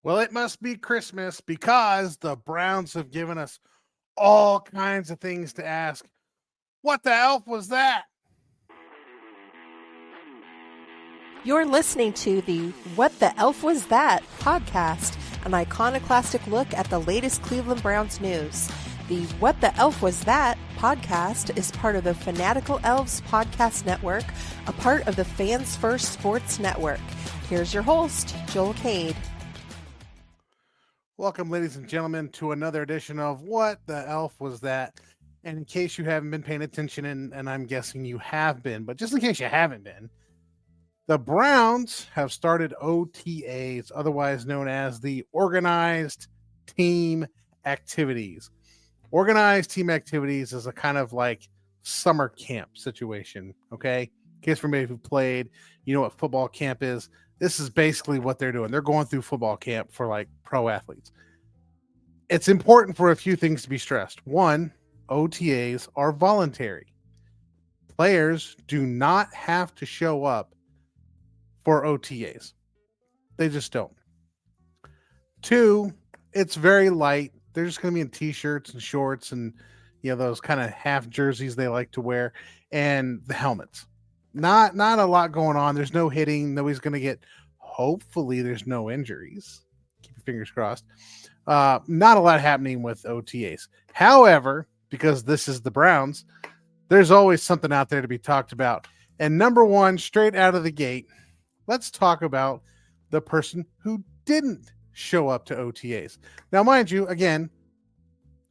Well, it must be Christmas because the Browns have given us all kinds of things to ask. What the elf was that? You're listening to the What the Elf Was That podcast, an iconoclastic look at the latest Cleveland Browns news. The What the Elf Was That podcast is part of the Fanatical Elves podcast network, a part of the Fans First Sports Network. Here's your host, Joel Cade. Welcome, ladies and gentlemen, to another edition of What the Elf Was That? And in case you haven't been paying attention, and I'm guessing you have been, but just in case you haven't been, the Browns have started OTAs, otherwise known as the Organized Team Activities. Organized Team Activities is a kind of like summer camp situation, okay? In case for maybe who played, you know what football camp is. This is basically what they're doing. They're going through football camp for like pro athletes. It's important for a few things to be stressed. One, OTAs are voluntary. Players do not have to show up for OTAs. They just don't. Two, it's very light. They're just going to be in t-shirts and shorts and those kind of half jerseys they like to wear and the helmets. Not a lot going on. There's no hitting. Nobody's going to get. Hopefully, there's no injuries. Keep your fingers crossed. Not a lot happening with OTAs. However, because this is the Browns, there's always something out there to be talked about. And number one, straight out of the gate, let's talk about the person who didn't show up to OTAs. Now, mind you, again,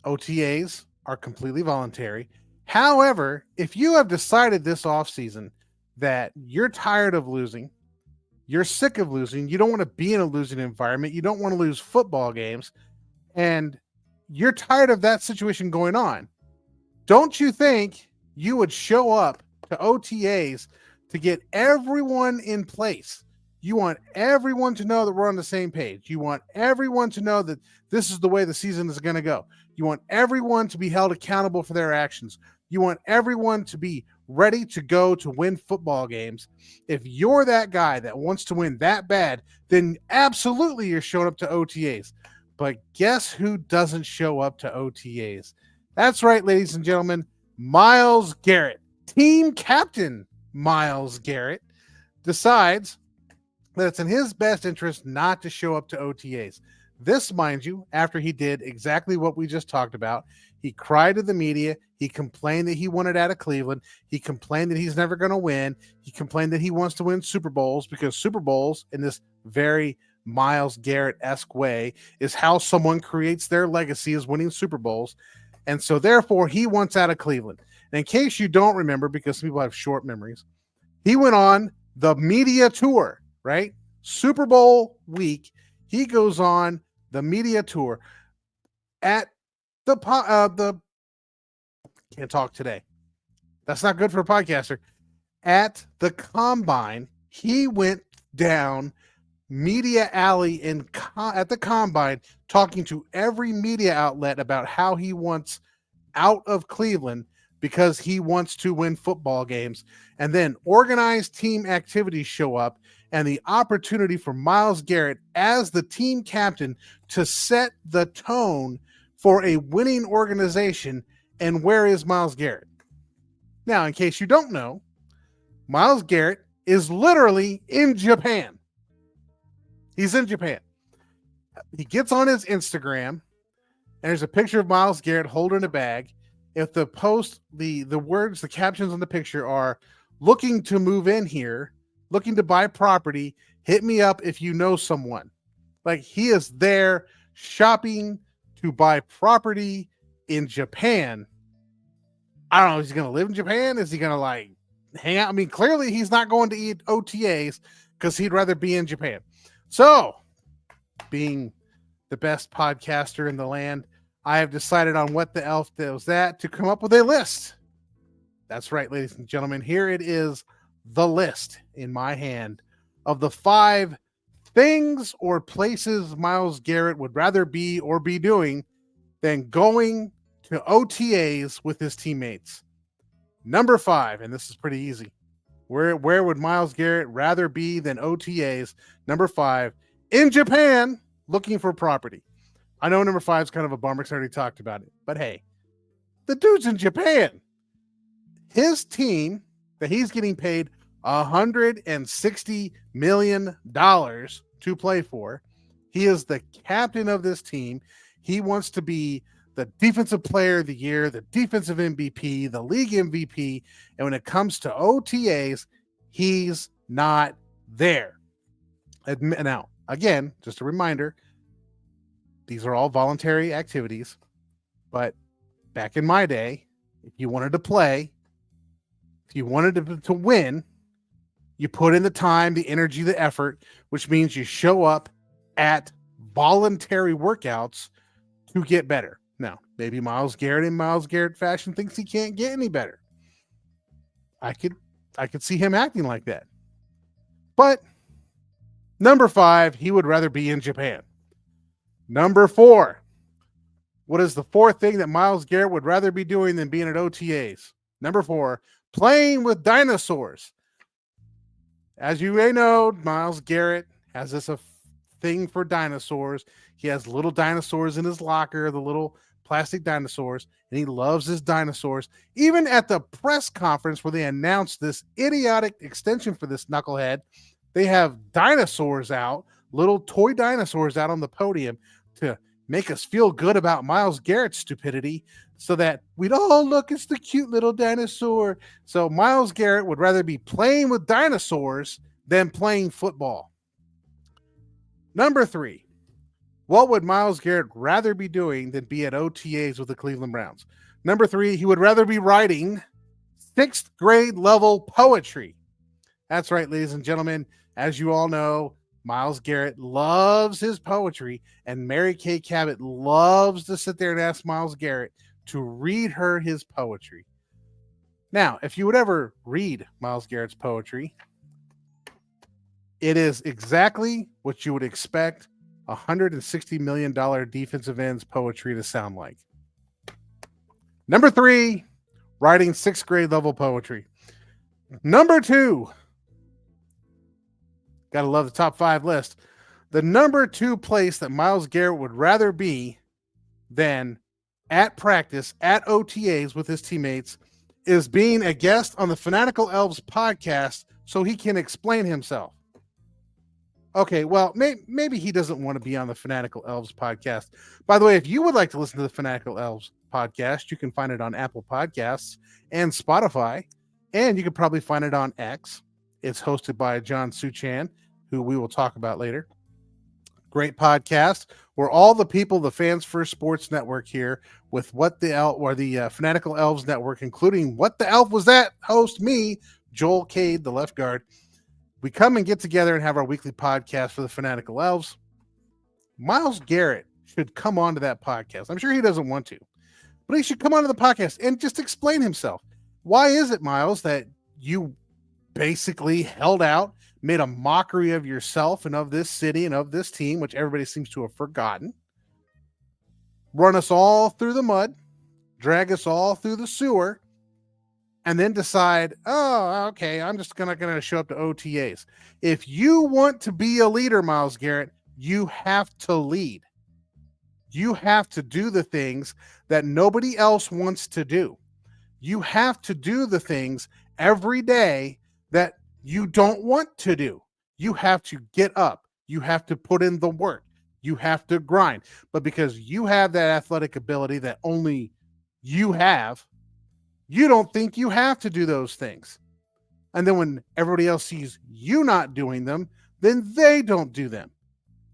OTAs are completely voluntary. However, if you have decided this offseason that you're tired of losing, you're sick of losing, you don't want to be in a losing environment, you don't want to lose football games, and you're tired of that situation going on, don't you think you would show up to OTAs to get everyone in place? You want everyone to know that we're on the same page. You want everyone to know that this is the way the season is going to go. You want everyone to be held accountable for their actions. You want everyone to be ready to go to win football games. If you're that guy that wants to win that bad, then absolutely you're showing up to OTAs. But guess who doesn't show up to OTAs? That's right, ladies and gentlemen, Myles Garrett, team captain Myles Garrett, decides that it's in his best interest not to show up to OTAs. This, mind you, after he did exactly what we just talked about. He cried to the media. He complained that he wanted out of Cleveland. He complained that he's never going to win. He complained that he wants to win Super Bowls because Super Bowls, in this very Myles Garrett-esque way, is how someone creates their legacy, is winning Super Bowls. And so, therefore, he wants out of Cleveland. And in case you don't remember, because some people have short memories, he went on the media tour, right? Super Bowl week, he goes on the media tour at the can't talk today. That's not good for a podcaster. At the Combine, he went down media alley at the Combine, talking to every media outlet about how he wants out of Cleveland because he wants to win football games. And then organized team activities show up, and the opportunity for Myles Garrett as the team captain to set the tone for a winning organization. And where is Myles Garrett? Now, in case you don't know, Myles Garrett is literally in Japan. He's in Japan. He gets on his Instagram, and there's a picture of Myles Garrett holding a bag. If the post, the words, the captions on the picture are looking to move in here, looking to buy property, hit me up if you know someone. Like, he is there shopping to buy property in Japan. I don't know. Is he going to live in Japan? Is he going to like hang out? I mean, clearly he's not going to eat OTAs because he'd rather be in Japan. So, being the best podcaster in the land, I have decided on What the Elf Was That to come up with a list. That's right, ladies and gentlemen. Here it is, the list in my hand of the 5 things or places Myles Garrett would rather be or be doing than going to OTAs with his teammates. Number 5, and this is pretty easy. Where would Myles Garrett rather be than OTAs? Number 5, in Japan looking for property. I know number 5 is kind of a bummer because I already talked about it. But hey, the dude's in Japan. His team that he's getting paid $160 million to play for. He is the captain of this team. He wants to be the defensive player of the year, the defensive MVP, the league MVP. And when it comes to OTAs, he's not there. Now, again, just a reminder, these are all voluntary activities. But back in my day, if you wanted to play, if you wanted to win, you put in the time, the energy, the effort, which means you show up at voluntary workouts to get better. Now, maybe Myles Garrett in Myles Garrett fashion thinks he can't get any better. I could see him acting like that. But number 5, he would rather be in Japan. Number 4, what is the 4th thing that Myles Garrett would rather be doing than being at OTAs? Number 4, playing with dinosaurs. As you may know, Myles Garrett has this thing for dinosaurs. He has little dinosaurs in his locker, the little plastic dinosaurs, and he loves his dinosaurs. Even at the press conference where they announced this idiotic extension for this knucklehead, they have dinosaurs out, little toy dinosaurs out on the podium to make us feel good about Myles Garrett's stupidity so that we'd all look, it's the cute little dinosaur. So Myles Garrett would rather be playing with dinosaurs than playing football. Number 3, what would Myles Garrett rather be doing than be at OTAs with the Cleveland Browns? Number 3, he would rather be writing 6th grade level poetry. That's right, ladies and gentlemen. As you all know, Myles Garrett loves his poetry, and Mary Kay Cabot loves to sit there and ask Myles Garrett to read her his poetry. Now, if you would ever read Myles Garrett's poetry, it is exactly what you would expect $160 million defensive end's poetry to sound like. Number 3, writing 6th grade level poetry. Number 2, gotta love the top 5 list. The number 2 place that Myles Garrett would rather be than at practice, at OTAs with his teammates, is being a guest on the Fanatical Elves podcast so he can explain himself. Okay, well, maybe he doesn't want to be on the Fanatical Elves podcast. By the way, if you would like to listen to the Fanatical Elves podcast, you can find it on Apple Podcasts and Spotify, and you can probably find it on X. It's hosted by John Suchan, who we will talk about later. Great podcast. We're all the people, the Fans First Sports Network here with the Fanatical Elves Network, including What the Elf Was That? Host me, Joel Cade, the left guard. We come and get together and have our weekly podcast for the Fanatical Elves. Myles Garrett should come on to that podcast. I'm sure he doesn't want to, but he should come onto the podcast and just explain himself. Why is it, Myles, that you basically held out, made a mockery of yourself and of this city and of this team, which everybody seems to have forgotten, run us all through the mud, drag us all through the sewer, and then decide, oh, okay, I'm just gonna show up to OTAs. If you want to be a leader, Myles Garrett, you have to lead. You have to do the things that nobody else wants to do. You have to do the things every day that you don't want to do. You have to get up. You have to put in the work. You have to grind. But because you have that athletic ability that only you have, you don't think you have to do those things. And then when everybody else sees you not doing them, then they don't do them.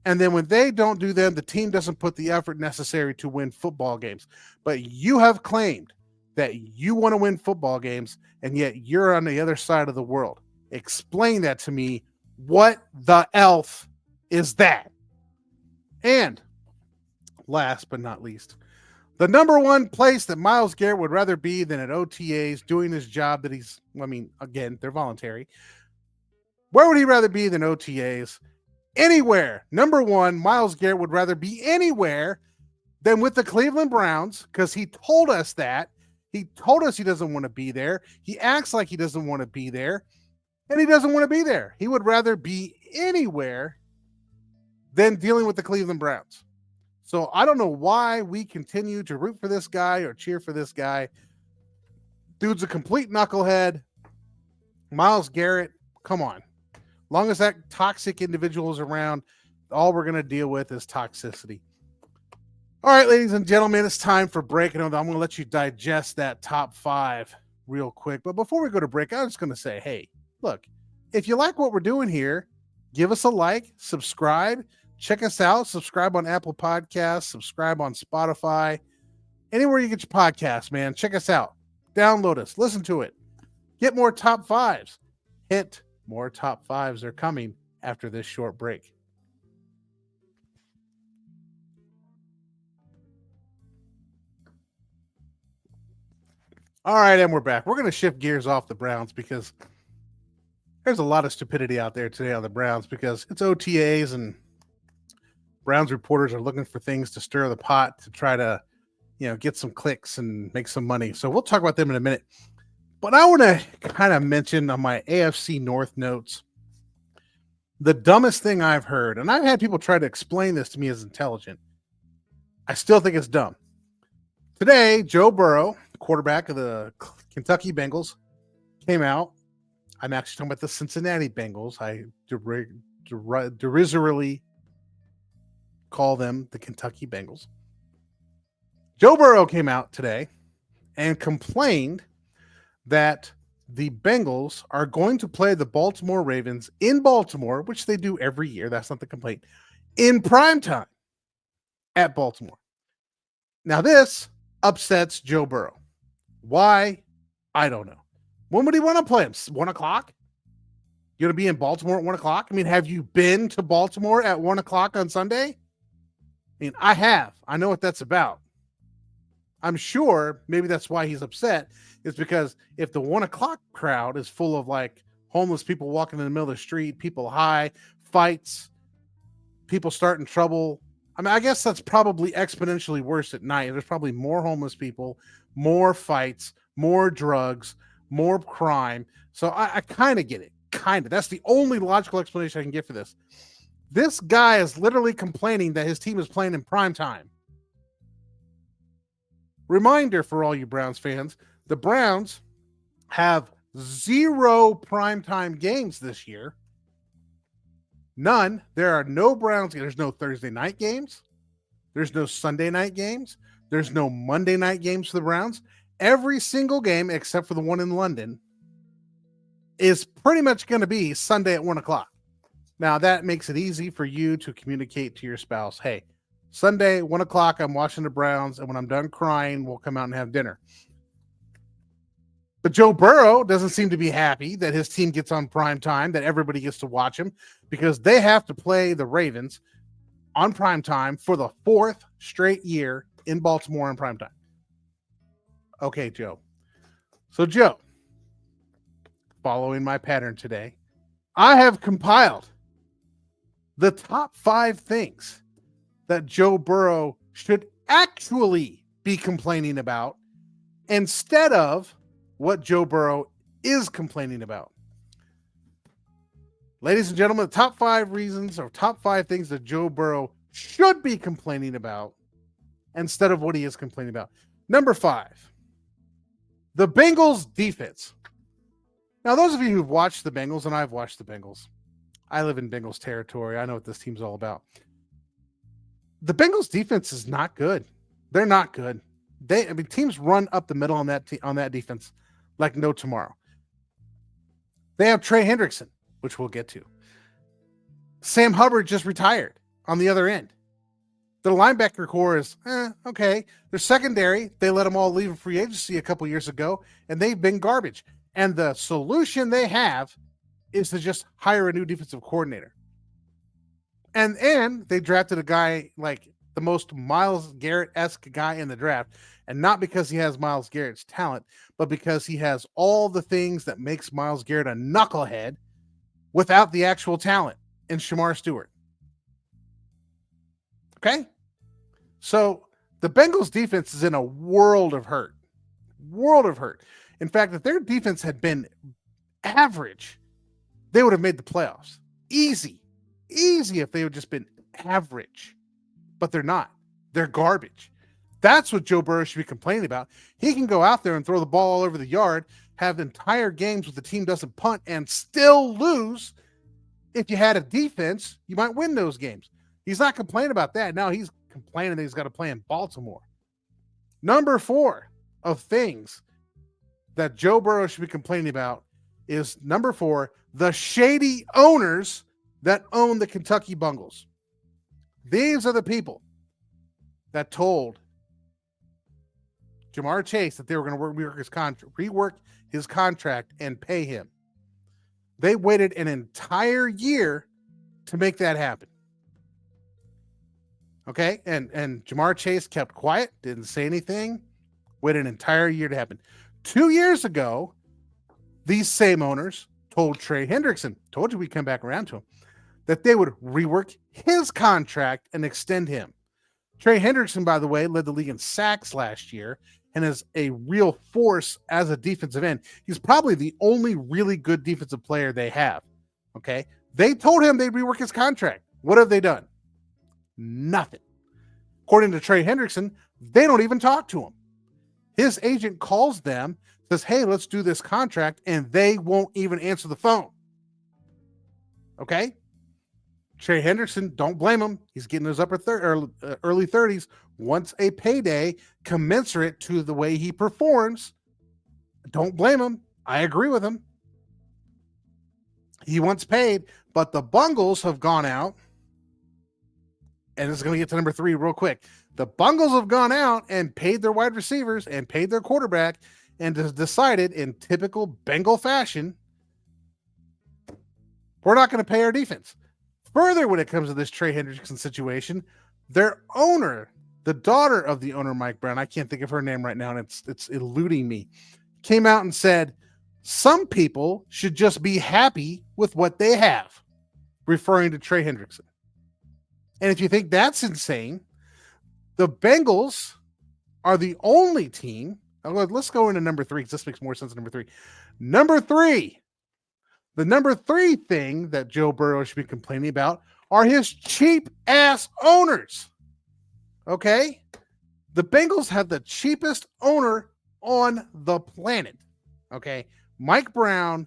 And then when they don't do them, the team doesn't put the effort necessary to win football games. But you have claimed that you want to win football games, and yet you're on the other side of the world. Explain that to me. What the elf is that? And last but not least, the number 1 place that Myles Garrett would rather be than at OTAs doing his job that again, they're voluntary. Where would he rather be than OTAs? Anywhere. Number 1, Myles Garrett would rather be anywhere than with the Cleveland Browns, because he told us that. He told us he doesn't want to be there. He acts like he doesn't want to be there, and he doesn't want to be there. He would rather be anywhere than dealing with the Cleveland Browns. So I don't know why we continue to root for this guy or cheer for this guy. Dude's a complete knucklehead. Myles Garrett, come on. Long as that toxic individual is around, all we're going to deal with is toxicity. All right, ladies and gentlemen, it's time for break. And I'm going to let you digest that top 5 real quick. But before we go to break, I'm just going to say, hey, look, if you like what we're doing here, give us a like, subscribe, check us out, subscribe on Apple Podcasts, subscribe on Spotify, anywhere you get your podcasts, man. Check us out, download us, listen to it, get more top 5s, hit more top 5s. Are coming after this short break. All right, and we're back. We're going to shift gears off the Browns because there's a lot of stupidity out there today on the Browns because it's OTAs and Browns reporters are looking for things to stir the pot to try to, get some clicks and make some money. So we'll talk about them in a minute. But I want to kind of mention on my AFC North notes the dumbest thing I've heard, and I've had people try to explain this to me as intelligent. I still think it's dumb. Today, Joe Burrow, quarterback of the Kentucky Bengals, came out. I'm actually talking about the Cincinnati Bengals. I derisively call them the Kentucky Bengals. Joe Burrow came out today and complained that the Bengals are going to play the Baltimore Ravens in Baltimore, which they do every year. That's not the complaint. In primetime at Baltimore. Now, this upsets Joe Burrow. Why? I don't know. When would he want to play him? 1 o'clock? You're going to be in Baltimore at 1 o'clock? I mean, have you been to Baltimore at 1 o'clock on Sunday? I mean, I have. I know what that's about. I'm sure maybe that's why he's upset, is because if the 1 o'clock crowd is full of like homeless people walking in the middle of the street, people high, fights, people starting trouble. I mean, I guess that's probably exponentially worse at night. There's probably more homeless people, more fights, more drugs, more crime. So I kind of get it. Kind of. That's the only logical explanation I can give for this. This guy is literally complaining that his team is playing in prime time. Reminder for all you Browns fans, the Browns have 0 primetime games this year. None. There are no Browns. There's no Thursday night games. There's no Sunday night games. There's no Monday night games for the Browns. Every single game, except for the one in London, is pretty much going to be Sunday at 1 o'clock. Now, that makes it easy for you to communicate to your spouse, hey, Sunday, 1 o'clock, I'm watching the Browns, and when I'm done crying, we'll come out and have dinner. But Joe Burrow doesn't seem to be happy that his team gets on prime time, that everybody gets to watch him, because they have to play the Ravens on prime time for the 4th straight year in Baltimore on prime time. Okay, Joe. So, Joe, following my pattern today, I have compiled the top 5 things that Joe Burrow should actually be complaining about instead of what Joe Burrow is complaining about. Ladies and gentlemen, the top 5 reasons or top 5 things that Joe Burrow should be complaining about instead of what he is complaining about. Number 5, the Bengals defense. Now, those of you who've watched the Bengals, and I've watched the Bengals, I live in Bengals territory. I know what this team's all about. The Bengals defense is not good. They're not good. Teams run up the middle on that defense like no tomorrow. They have Trey Hendrickson, which we'll get to. Sam Hubbard just retired on the other end. The linebacker core is okay. They're secondary. They let them all leave a free agency a couple years ago, and they've been garbage. And the solution they have is to just hire a new defensive coordinator. And they drafted a guy like the most Myles Garrett-esque guy in the draft. And not because he has Myles Garrett's talent, but because he has all the things that makes Myles Garrett a knucklehead without the actual talent in Shamar Stewart. Okay? So the Bengals defense is in a world of hurt. World of hurt. In fact, if their defense had been average, they would have made the playoffs. Easy if they would just been average, but they're not. They're garbage. That's what Joe Burrow should be complaining about. He can go out there and throw the ball all over the yard, have entire games where the team doesn't punt and still lose. If you had a defense, you might win those games. He's not complaining about that. Now he's complaining that he's got to play in Baltimore. Number 4 of things that Joe Burrow should be complaining about is number 4, the shady owners that own the Kentucky Bungles. These are the people that told Ja'Marr Chase that they were going to rework his contract and pay him. They waited an entire year to make that happen. Okay, and Ja'Marr Chase kept quiet, didn't say anything, waited an entire year to happen. 2 years ago, these same owners told Trey Hendrickson, told you we'd come back around to him, that they would rework his contract and extend him. Trey Hendrickson, by the way, led the league in sacks last year and is a real force as a defensive end. He's probably the only really good defensive player they have. Okay, they told him they'd rework his contract. What have they done? Nothing. According to Trey Hendrickson, they don't even talk to him. His agent calls them, says, hey, let's do this contract, and they won't even answer the phone. Okay? Trey Hendrickson, don't blame him. He's getting his early 30s, wants a payday commensurate to the way he performs. Don't blame him. I agree with him. He wants paid, but the Bungles have gone out, and it's going to get to number 3 real quick. The Bungles have gone out and paid their wide receivers and paid their quarterback and has decided in typical Bengal fashion, we're not going to pay our defense. Further, when it comes to this Trey Hendrickson situation, their owner, the daughter of the owner, Mike Brown, I can't think of her name right now, and it's eluding me, came out and said, some people should just be happy with what they have, referring to Trey Hendrickson. And if you think that's insane, the Bengals are the only team. Let's go into number 3 because this makes more sense than number 3. Number 3. The number 3 thing that Joe Burrow should be complaining about are his cheap ass owners. Okay? The Bengals have the cheapest owner on the planet. Okay? Mike Brown,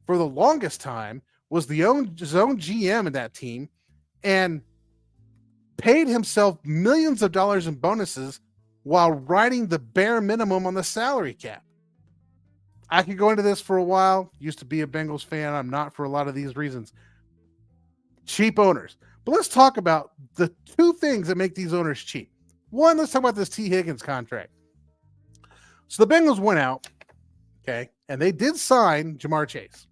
for the longest time, was his own GM in that team and paid himself millions of dollars in bonuses while riding the bare minimum on the salary cap. I could go into this for a while. Used to be a Bengals fan. I'm not for a lot of these reasons. Cheap owners. But let's talk about the 2 things that make these owners cheap. One, let's talk about this T. Higgins contract. So the Bengals went out, okay, and they did sign Ja'Marr Chase.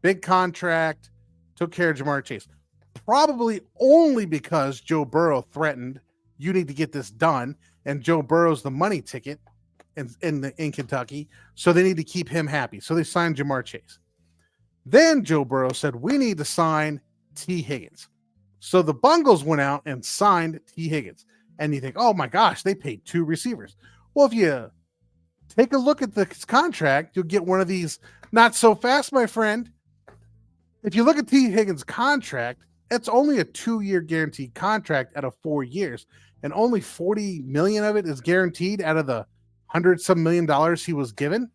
Big contract, took care of Ja'Marr Chase. Probably only because Joe Burrow threatened, you need to get this done, and Joe Burrow's the money ticket in Kentucky, so they need to keep him happy. So they signed Ja'Marr Chase. Then Joe Burrow said, we need to sign T. Higgins. So the Bungles went out and signed T. Higgins. And you think, oh my gosh, they paid 2 receivers. Well, if you take a look at the contract, you'll get one of these. Not so fast, my friend. If you look at T. Higgins' contract, it's only a 2-year guaranteed contract out of 4 years. And only $40 million of it is guaranteed out of the $100-some million he was given.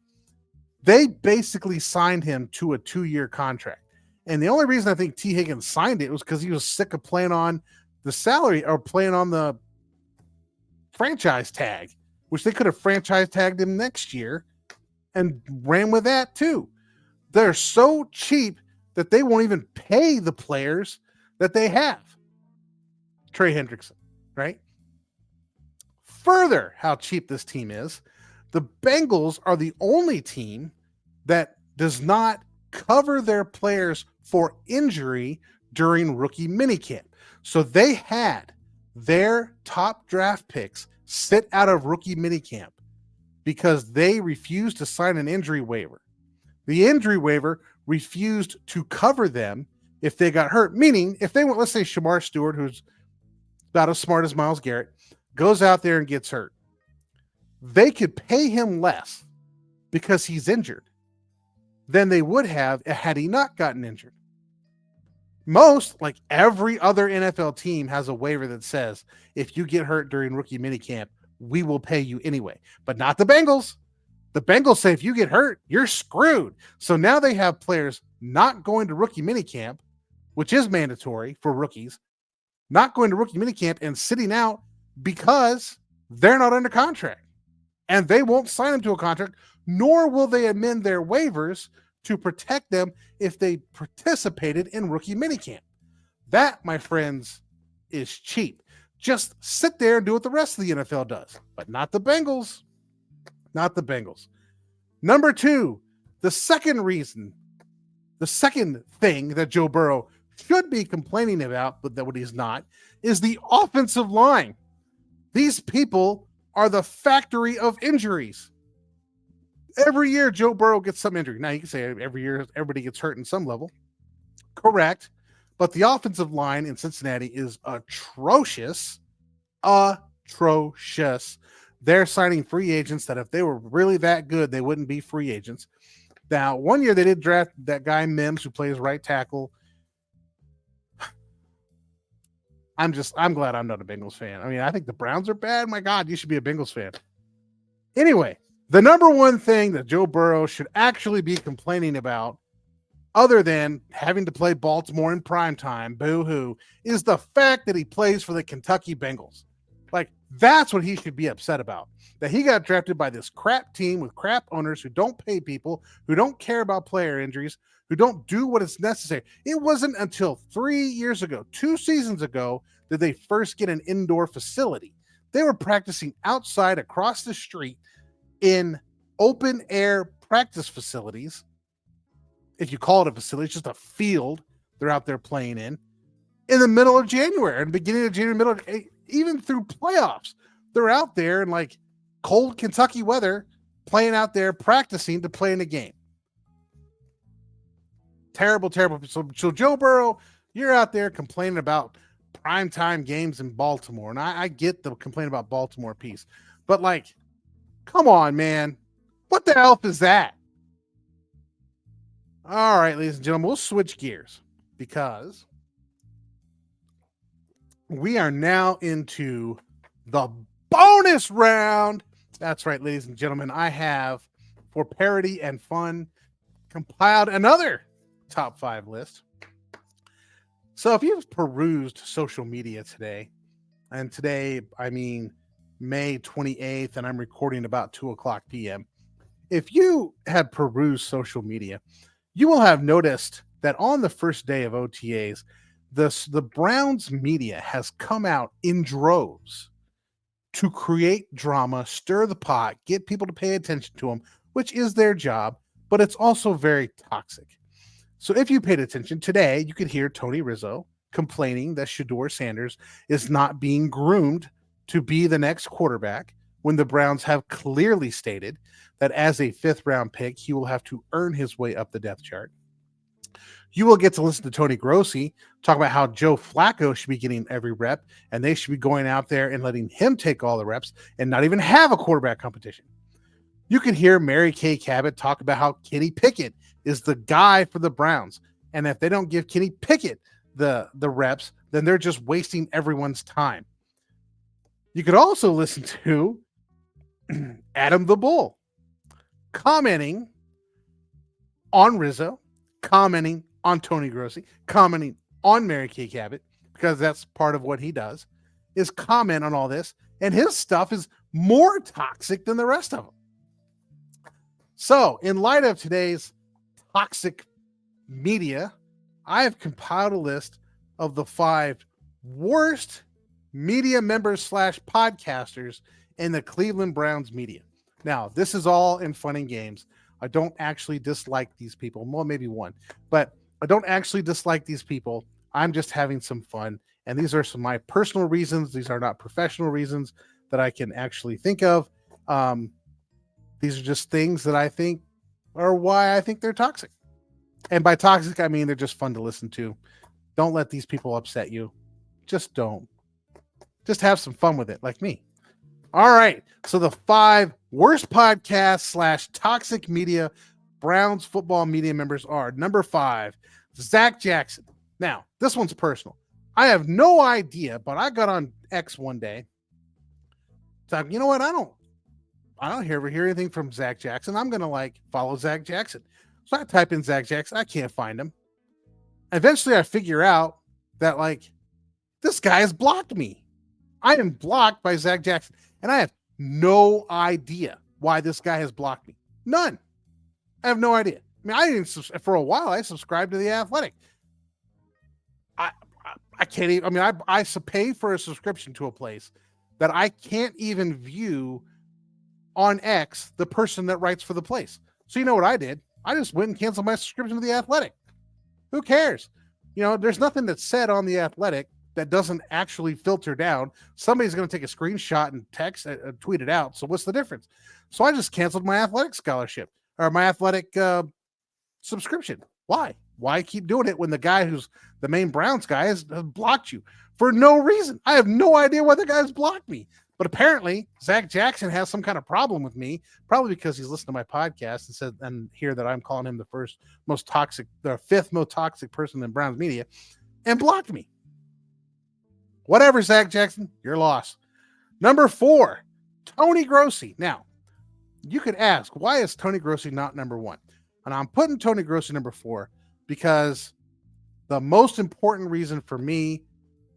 They basically signed him to a 2-year contract. And the only reason I think T. Higgins signed it was because he was sick of playing on the salary or playing on the franchise tag, which they could have franchise tagged him next year and ran with that too. They're so cheap that they won't even pay the players that they have. Trey Hendrickson, right? Further, how cheap this team is, the Bengals are the only team that does not cover their players for injury during rookie minicamp. So they had their top draft picks sit out of rookie minicamp because they refused to sign an injury waiver. The injury waiver refused to cover them if they got hurt, meaning if they went, let's say Shamar Stewart, who's about as smart as Myles Garrett, goes out there and gets hurt. They could pay him less because he's injured than they would have had he not gotten injured. like every other NFL team has a waiver that says if you get hurt during rookie minicamp, we will pay you anyway. But not the Bengals. The Bengals say if you get hurt, you're screwed. So now they have players not going to rookie minicamp, which is mandatory for rookies, not going to rookie minicamp and sitting out because they're not under contract. And they won't sign them to a contract, nor will they amend their waivers to protect them if they participated in rookie minicamp. That, my friends, is cheap. Just sit there and do what the rest of the NFL does, but not the Bengals. Not the Bengals. Number 2, the second thing that Joe Burrow should be complaining about, but that what he's not, is the offensive line. These people are the factory of injuries. Every year, Joe Burrow gets some injury. Now, you can say every year, everybody gets hurt in some level. Correct. But the offensive line in Cincinnati is atrocious. Atrocious. They're signing free agents that if they were really that good, they wouldn't be free agents. Now, one year they did draft that guy Mims who plays right tackle. I'm glad I'm not a Bengals fan. I mean, I think the Browns are bad. My God, you should be a Bengals fan. Anyway, the number one thing that Joe Burrow should actually be complaining about, other than having to play Baltimore in primetime, boo-hoo, is the fact that he plays for the Kentucky Bengals. Like, that's what he should be upset about. That he got drafted by this crap team with crap owners who don't pay people, who don't care about player injuries, who don't do what is necessary. It wasn't until 3 years ago, 2 seasons ago, that they first get an indoor facility. They were practicing outside across the street in open air practice facilities. If you call it a facility, it's just a field they're out there playing in the middle of January and beginning of January, even through playoffs. They're out there in like cold Kentucky weather, playing out there, practicing to play in a game. Terrible, terrible. So Joe Burrow, you're out there complaining about primetime games in Baltimore. And I get the complaint about Baltimore piece. But like, come on, man. What the hell is that? All right, ladies and gentlemen, we'll switch gears because we are now into the bonus round. That's right, ladies and gentlemen. I have, for parody and fun, compiled another top 5 list. So if you've perused social media today, and today, I mean, May 28th, and I'm recording about 2:00 p.m. If you have perused social media, you will have noticed that on the first day of OTAs, the Browns media has come out in droves to create drama, stir the pot, get people to pay attention to them, which is their job, but it's also very toxic. So if you paid attention today, you could hear Tony Rizzo complaining that Shedeur Sanders is not being groomed to be the next quarterback when the Browns have clearly stated that as a 5th-round pick, he will have to earn his way up the depth chart. You will get to listen to Tony Grossi talk about how Joe Flacco should be getting every rep, and they should be going out there and letting him take all the reps and not even have a quarterback competition. You can hear Mary Kay Cabot talk about how Kenny Pickett is the guy for the Browns, and if they don't give Kenny Pickett the reps, then they're just wasting everyone's time. You could also listen to Adam the Bull commenting on Rizzo, commenting on Tony Grossi, commenting on Mary Kay Cabot, because that's part of what he does, is comment on all this, and his stuff is more toxic than the rest of them. So, in light of today's toxic media, I have compiled a list of the 5 worst media members / podcasters in the Cleveland Browns media. Now, this is all in fun and games. I don't actually dislike these people. Well, maybe one, but I don't actually dislike these people. I'm just having some fun. And these are some of my personal reasons. These are not professional reasons that I can actually think of. These are just things that I think are why I think they're toxic. And by toxic, I mean they're just fun to listen to. Don't let these people upset you. Just don't. Just have some fun with it, like me. All right. So the 5 worst podcasts / toxic media Browns football media members are: number 5, Zach Jackson. Now, this one's personal. I have no idea, but I got on X one day. So, you know what? I don't ever hear anything from Zach Jackson. I'm gonna follow Zach Jackson. So I type in Zach Jackson. I can't find him. Eventually, I figure out that this guy has blocked me. I am blocked by Zach Jackson, and I have no idea why this guy has blocked me. None. I have no idea. I mean, I didn't for a while. I subscribed to The Athletic. I can't even. I mean, I pay for a subscription to a place that I can't even view on X the person that writes for the place. So you know what I did? I just went and canceled my subscription to The Athletic. Who cares? There's nothing that's said on The Athletic that doesn't actually filter down. Somebody's going to take a screenshot and text, tweet it out. So what's the difference? So I just canceled my athletic scholarship or my athletic subscription. Why? Why keep doing it when the guy who's the main Browns guy has blocked you for no reason? I have no idea why the guy's blocked me. But apparently, Zach Jackson has some kind of problem with me, probably because he's listened to my podcast and hear that I'm calling him the fifth most toxic person in Browns media, and blocked me. Whatever, Zach Jackson, you're lost. Number 4, Tony Grossi. Now, you could ask, why is Tony Grossi not number 1? And I'm putting Tony Grossi number 4 because the most important reason for me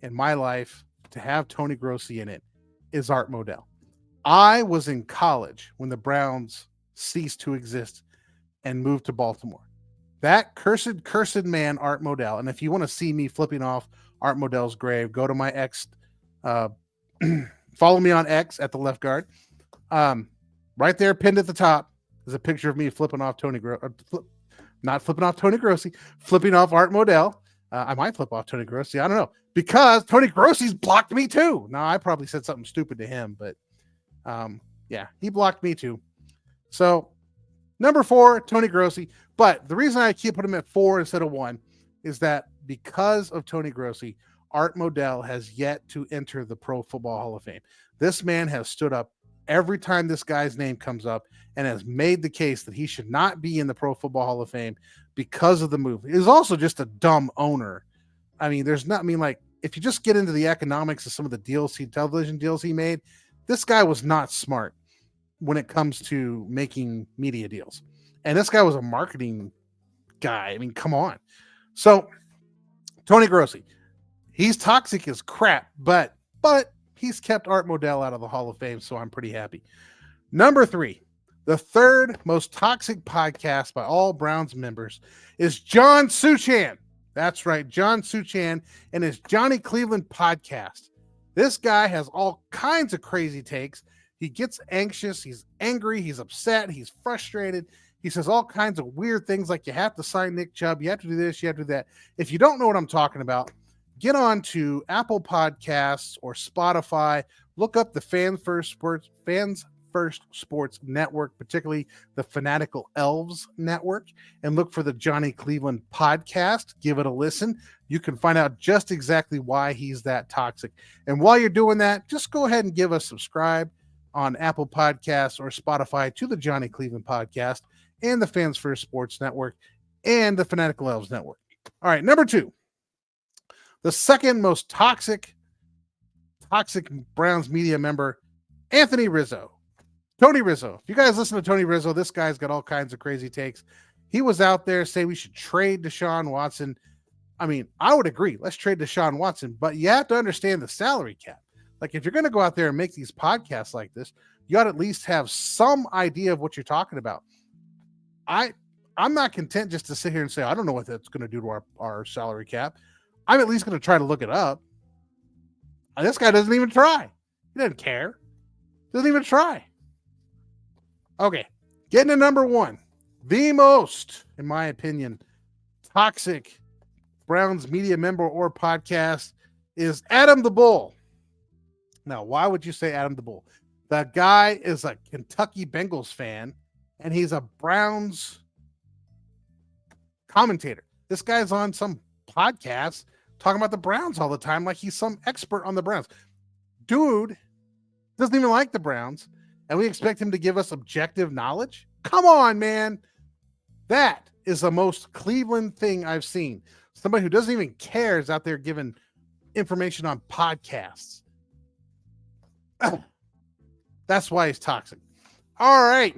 in my life to have Tony Grossi in it is Art Modell. I was in college when the Browns ceased to exist and moved to Baltimore. That cursed man, Art Modell. And if you want to see me flipping off Art Modell's grave, go to my X, follow me on X at the left guard. Right there, pinned at the top, is a picture of me flipping off not flipping off Tony Grossi, flipping off Art Modell. I might flip off Tony Grossi. I don't know, because Tony Grossi's blocked me too. Now, I probably said something stupid to him, but yeah, he blocked me too. So number 4, Tony Grossi. But the reason I keep putting him at 4 instead of 1 is that because of Tony Grossi, Art Modell has yet to enter the Pro Football Hall of Fame. This man has stood up every time this guy's name comes up and has made the case that he should not be in the Pro Football Hall of Fame because of the move. He's also just a dumb owner. I mean, if you just get into the economics of some of the television deals he made, this guy was not smart when it comes to making media deals. And this guy was a marketing guy. I mean, come on. So Tony Grossi, he's toxic as crap, but he's kept Art Modell out of the Hall of Fame, so I'm pretty happy. Number 3, the third most toxic podcast by all Browns members is John Suchan. That's right, John Suchan and his Johnny Cleveland podcast. This guy has all kinds of crazy takes. He gets anxious, he's angry, he's upset, he's frustrated. He says all kinds of weird things like you have to sign Nick Chubb, you have to do this, you have to do that. If you don't know what I'm talking about, get on to Apple Podcasts or Spotify. Look up the Fans First Sports Network, particularly the Fanatical Elves Network, and look for the Johnny Cleveland podcast. Give it a listen. You can find out just exactly why he's that toxic. And while you're doing that, just go ahead and give us subscribe on Apple Podcasts or Spotify to the Johnny Cleveland podcast and the Fans First Sports Network and the Fanatical Elves Network. All right, number 2. The second most toxic Browns media member, Anthony Rizzo. Tony Rizzo. If you guys listen to Tony Rizzo, this guy's got all kinds of crazy takes. He was out there saying we should trade Deshaun Watson. I mean, I would agree. Let's trade Deshaun Watson, but you have to understand the salary cap. Like, if you're going to go out there and make these podcasts like this, you ought to at least have some idea of what you're talking about. I'm not content just to sit here and say, I don't know what that's going to do to our salary cap. I'm at least going to try to look it up. And this guy doesn't even try. He doesn't care. Doesn't even try. Okay. Getting to number 1. The most, in my opinion, toxic Browns media member or podcast is Adam the Bull. Now, why would you say Adam the Bull? The guy is a Kentucky Bengals fan, and he's a Browns commentator. This guy's on some podcast talking about the Browns all the time like he's some expert on the Browns. Dude doesn't even like the Browns, and we expect him to give us objective knowledge? Come on, man. That is the most Cleveland thing I've seen. Somebody who doesn't even care is out there giving information on podcasts. That's why he's toxic. All right.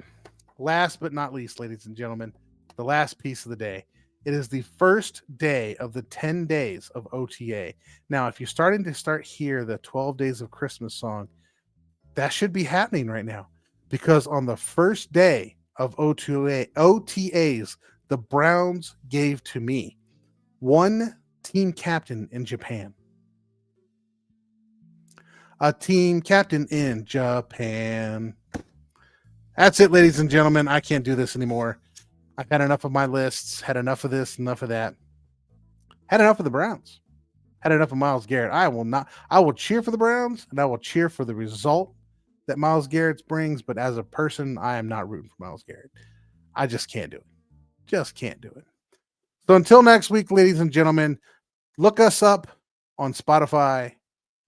Last but not least, ladies and gentlemen, the last piece of the day. It is the first day of the 10 days of OTA. Now, if you're starting to hear the 12 Days of Christmas song, that should be happening right now. Because on the first day of OTAs, the Browns gave to me one team captain in Japan. A team captain in Japan. That's it, ladies and gentlemen. I can't do this anymore. I've had enough of my lists, had enough of this, enough of that. Had enough of the Browns. Had enough of Myles Garrett. I will cheer for the Browns, and I will cheer for the result that Myles Garrett brings, but as a person, I am not rooting for Myles Garrett. I just can't do it. Just can't do it. So until next week, ladies and gentlemen, look us up on Spotify.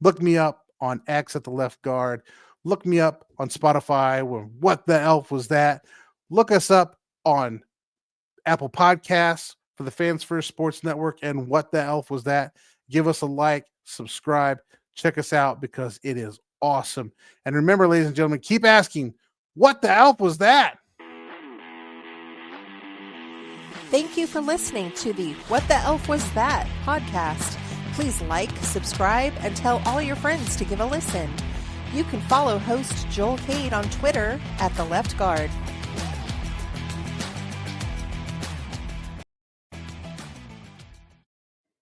Look me up on X at the Left Guard. Look me up on Spotify. What the Elf Was That? Look us up on Apple Podcasts for the Fans First Sports Network and What the Elf Was That? Give us a like, subscribe, check us out because it is awesome. And remember, ladies and gentlemen, keep asking, what the elf was that? Thank you for listening to the What the Elf Was That podcast. Please like, subscribe, and tell all your friends to give a listen. You can follow host Joel Cade on Twitter at The Left Guard.